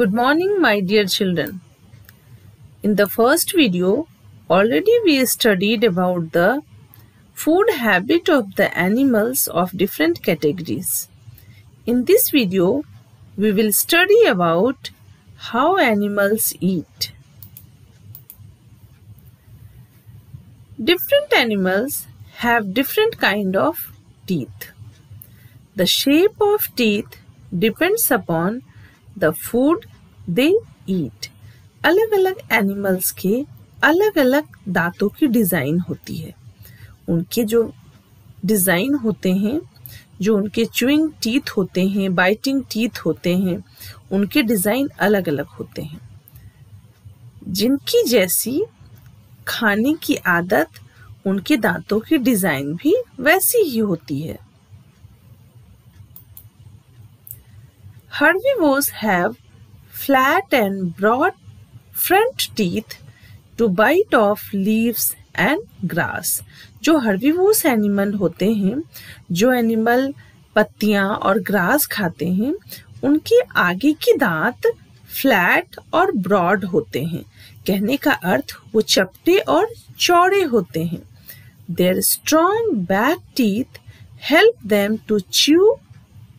Good morning, my dear children. In the first video, already we studied about the food habit of the animals of different categories. In this video, we will study about how animals eat. Different animals have different kind of teeth. The shape of teeth depends upon the food they eat. अलग अलग animals के अलग अलग दांतों की design होती है. उनके जो डिज़ाइन होते हैं, जो उनके च्यूइंग टीथ होते हैं, बाइटिंग टीथ होते हैं, उनके डिज़ाइन अलग अलग होते हैं. जिनकी जैसी खाने की आदत, उनके दांतों की डिज़ाइन भी वैसी ही होती है. Herbivores have flat and broad front teeth to bite off leaves and grass. जो herbivores एनिमल होते हैं, जो एनिमल पत्तियां और ग्रास खाते हैं, उनके आगे की दांत फ्लैट और ब्रॉड होते हैं. कहने का अर्थ वो चपटे और चौड़े होते हैं. Their strong back teeth help them to chew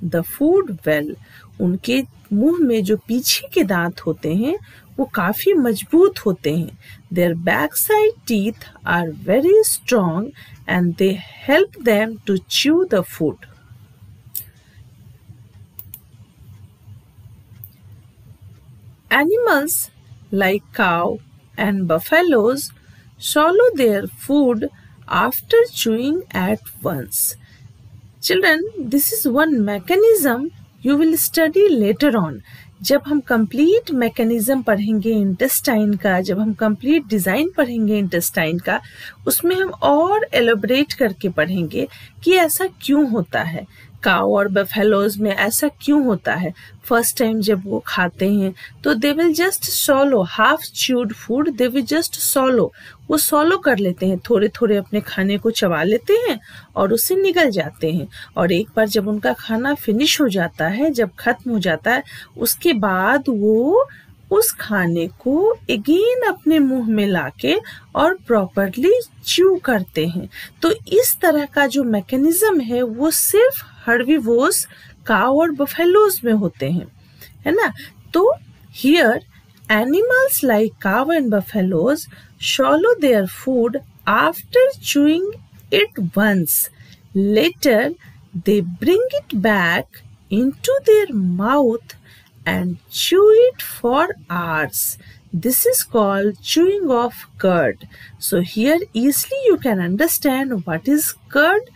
the food well. उनके मुंह में जो पीछे के दांत होते हैं वो काफी मजबूत होते हैं. Their backside teeth are very strong and they help them to chew the food. Animals like cow and buffaloes swallow their food after chewing at once. Children, this is one mechanism you will study later on. जब हम complete mechanism पढ़ेंगे intestine का, जब हम complete design पढ़ेंगे intestine का, उसमें हम और एलोबरेट करके पढ़ेंगे कि ऐसा क्यों होता है. काऊ और बफेलोज में ऐसा क्यों होता है. फर्स्ट टाइम जब वो खाते हैं तो they will just सॉलो half chewed food, they will just सॉलो, वो सॉलो कर लेते हैं, थोड़े थोड़े अपने खाने को चबा लेते हैं और उससे निगल जाते हैं. और एक बार जब उनका खाना फिनिश हो जाता है, जब खत्म हो जाता है, उसके बाद वो उस खाने को अगेन अपने मुंह में लाके और प्रॉपरली च्यू करते हैं. तो इस तरह का जो मैकेनिज्म है वो सिर्फ हर्बीवोर्स, काऊ और बफेलोज में होते हैं, है ना. तो here animals like cow and buffaloes swallow their food after chewing it once. Later, they bring it back into their mouth and chew it for hours. This is called chewing of curd. So here easily you can understand what is curd.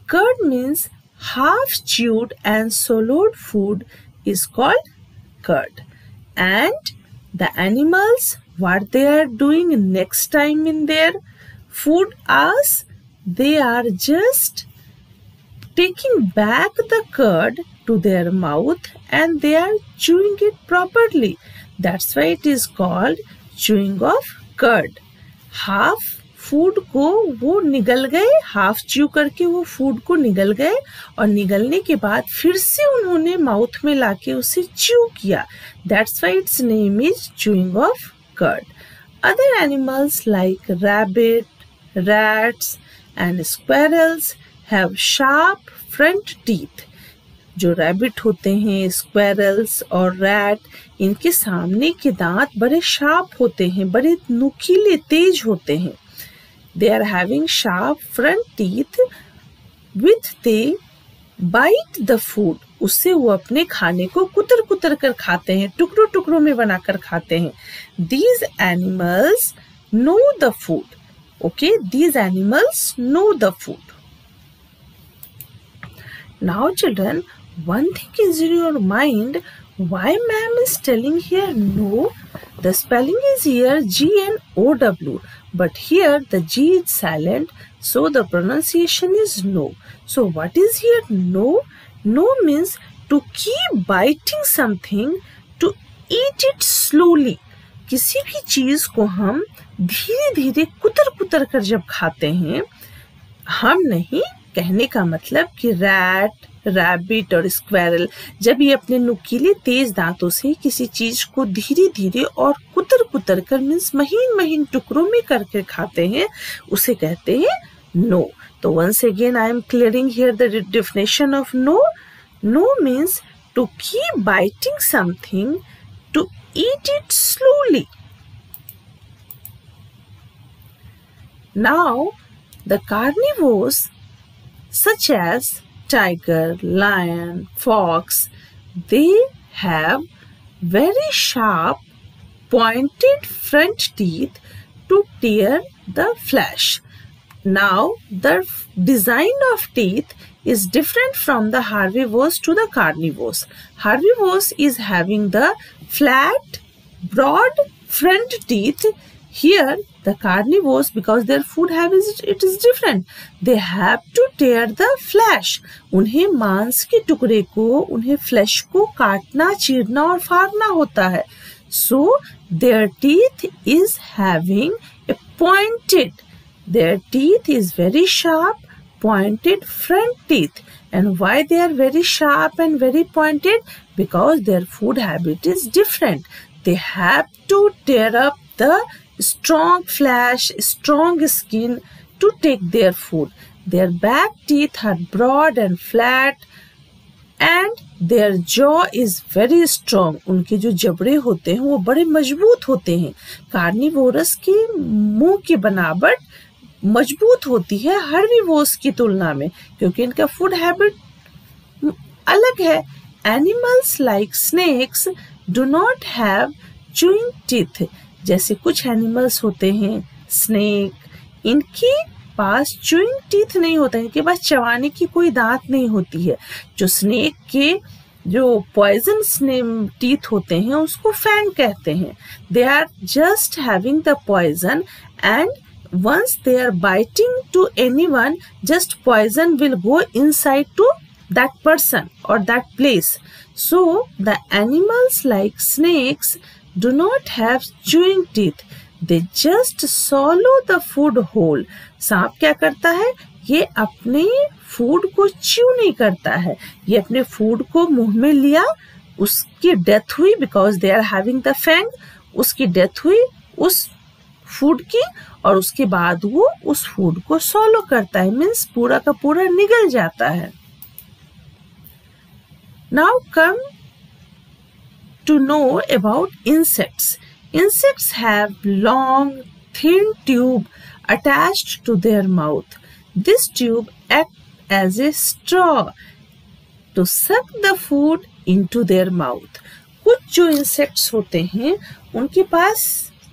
Curd means half chewed and swallowed food is called curd. And the animals, what they are doing next time in their food as they are just taking back the curd to their mouth and they are chewing it properly. That's why it is called chewing of curd. Half food को वो निगल गए, half chew करके वो food को निगल गए और निगलने के बाद फिर से उन्होंने माउथ में लाके उसे च्यू किया. That's why its name is chewing of curd. Other animals like rabbit, rats and squirrels have sharp front teeth. जो रैबिट होते हैं, स्क्वेरल्स और रैट, इनके सामने के दांत बड़े शार्प होते हैं, बड़े नुकीले तेज होते हैं. They are having sharp front teeth with they bite the food. उससे वो अपने खाने को कुतर कुतर कर खाते हैं, टुकड़ों टुकड़ों में बनाकर खाते हैं. These animals know the food. Okay, these animals know the food. Now children, one thing is in your mind, why ma'am is telling here no? The spelling is here G-N-O-W, but here the G is silent, so the pronunciation is no. So what is here no? No means to keep biting something, to eat it slowly. किसी भी चीज को हम धीरे धीरे कुतर कुतर कर जब खाते हैं, हम नहीं, कहने का मतलब कि रैट, रैबिट और स्क्वेरल, जब ये अपने नुकीले तेज दांतों से किसी चीज को धीरे धीरे और कुतर कुतर कर मीन्स महीन महीन टुकड़ों में करके खाते हैं, उसे कहते हैं नो। तो once again I am clearing here the definition of no. No means to keep biting something, to eat it slowly. Now the carnivores such as tiger, lion, fox, they have very sharp pointed front teeth to tear the flesh. Now the design of teeth is different from the herbivores to the carnivores. Herbivores is having the flat, broad front teeth. Here the carnivores, because their food habits it is different, they have to tear the flesh. उन्हें मांस के टुकड़े को, उन्हें flash को काटना, चीरना और फाड़ना होता है. So their teeth is having a pointed. Their teeth is very sharp, pointed front teeth. And why they are very sharp and very pointed? Because their food habit is different. They have to tear up the strong flesh, strong skin to take their food. Their back teeth are broad and flat and their jaw is very strong. उनके जो जबड़े होते हैं वो बड़े मजबूत होते हैं. कार्निवोरस की मुंह की बनावट मजबूत होती है हर्बीवोर्स की तुलना में, क्योंकि इनका फूड हैबिट अलग है. Animals like snakes do not have chewing teeth. जैसे कुछ एनिमल्स होते हैं स्नेक, इनके पास च्यूइंग टीथ नहीं होता, इनके पास चबाने की कोई दांत नहीं होती है. जो स्नेक के जो पॉइजन टीथ होते हैं उसको फैंग कहते हैं. They are just having the poison and once they are biting to anyone, just poison will go inside to that person or that place. So the animals like snakes do not have chewing teeth. They just swallow the food whole. सांप क्या करता है? ये अपने food को chew नहीं करता है, ये अपने फूड को मुंह में लिया, उसकी डेथ हुई because they are having the fang, उसकी डेथ हुई उस फूड की और उसके बाद वो उस फूड को सॉलो करता है, मीन्स पूरा का पूरा निगल जाता है. Now come to know about insects. Insects have long, thin tube attached to their mouth. This tube acts as a straw to suck the food into their mouth. कुछ जो इंसेक्ट्स होते हैं उनके पास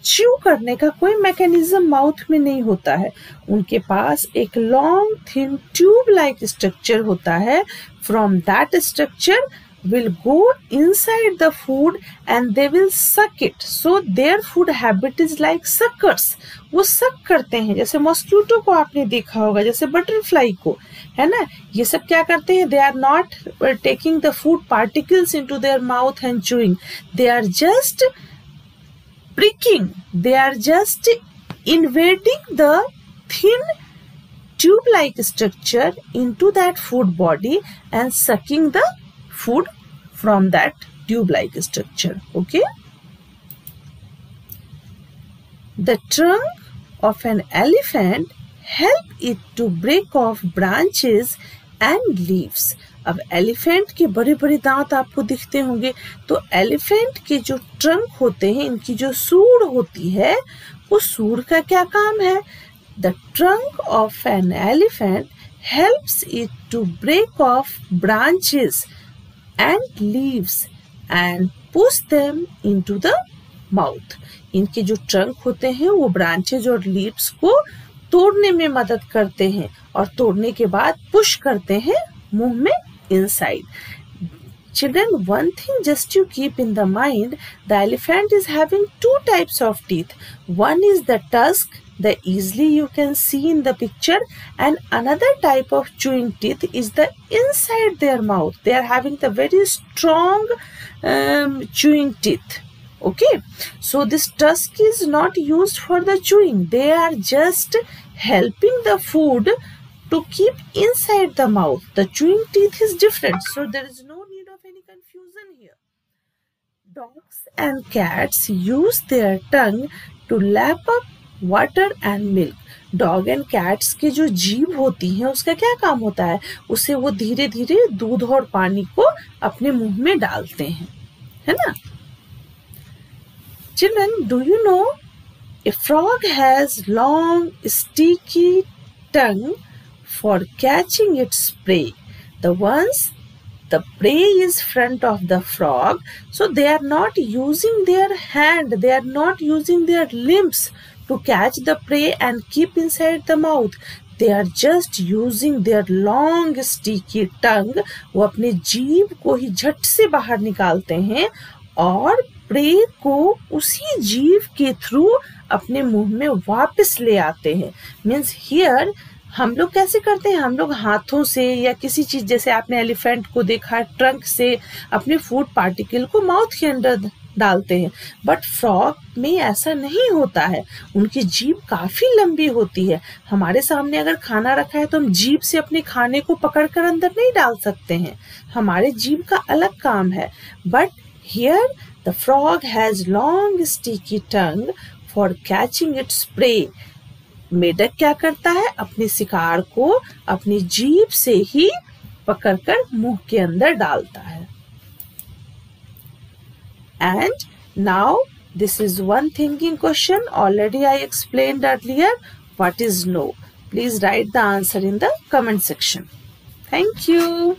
च्यू करने का कोई मैकेनिज्म माउथ में नहीं होता है. उनके पास एक long thin tube like structure होता है. From that structure will go inside the food and they will suck it. So their food habit is like suckers. वो suck करते हैं, जैसे मॉस्किटो को आपने देखा होगा, जैसे बटरफ्लाई को, है ना. ये सब क्या करते हैं? They are not taking the food particles into their mouth and chewing. They are just pricking. They are just invading the thin tube-like structure into that food body and sucking the food from that tube-like structure. Okay. The trunk of an elephant help it to break off branches and leaves. अब elephant के बड़े बड़े दांत आपको दिखते होंगे, तो elephant के जो ट्रंक होते हैं, इनकी जो सूंड होती है, वो सूंड का क्या काम है? The trunk of an elephant helps it to break off branches and leaves and push them into the mouth. इनके जो ट्रंक होते हैं वो ब्रांचेज और लीव्स को तोड़ने में मदद करते हैं और तोड़ने के बाद पुश करते हैं मुंह में inside. Children, one thing just to keep in the mind, the elephant is having two types of teeth. One is the tusk, the easily you can see in the picture, and another type of chewing teeth is the inside their mouth. They are having the very strong chewing teeth. Okay, so this tusk is not used for the chewing. They are just helping the food to keep inside the mouth. The chewing teeth is different, so there is no need of any confusion here. Dogs and cats use their tongue to lap up water and milk. Dog and cats की जो जीभ होती है उसका क्या काम होता है, उसे वो धीरे धीरे दूध और पानी को अपने मुंह में डालते हैं, है ना। Children, do you know a frog has long sticky tongue for catching its prey. The prey is front of the frog, so they are not using their hand, they are not using their limbs to catch the prey and keep inside the mouth. They are just using their long sticky tongue. वो अपने जीभ को ही झट से बाहर निकालते हैं और प्रे को उसी जीभ के थ्रू अपने मुंह में वापस ले आते हैं। मीन्स हियर हम लोग कैसे करते हैं, हम लोग हाथों से या किसी चीज, जैसे आपने एलिफेंट को देखा, ट्रंक से अपने फूड पार्टिकल को माउथ के अंदर डालते हैं, बट फ्रॉग में ऐसा नहीं होता है। उनकी जीभ काफी लंबी होती है। हमारे सामने अगर खाना रखा है तो हम जीभ से अपने खाने को पकड़कर अंदर नहीं डाल सकते हैं, हमारे जीभ का अलग काम है। But here the frog has long sticky tongue for catching its prey. मेढक क्या करता है, अपने शिकार को अपनी जीभ से ही पकड़कर मुंह के अंदर डालता है। And now this is one thinking question. Already I explained earlier. What is no? Please write the answer in the comment section. Thank you.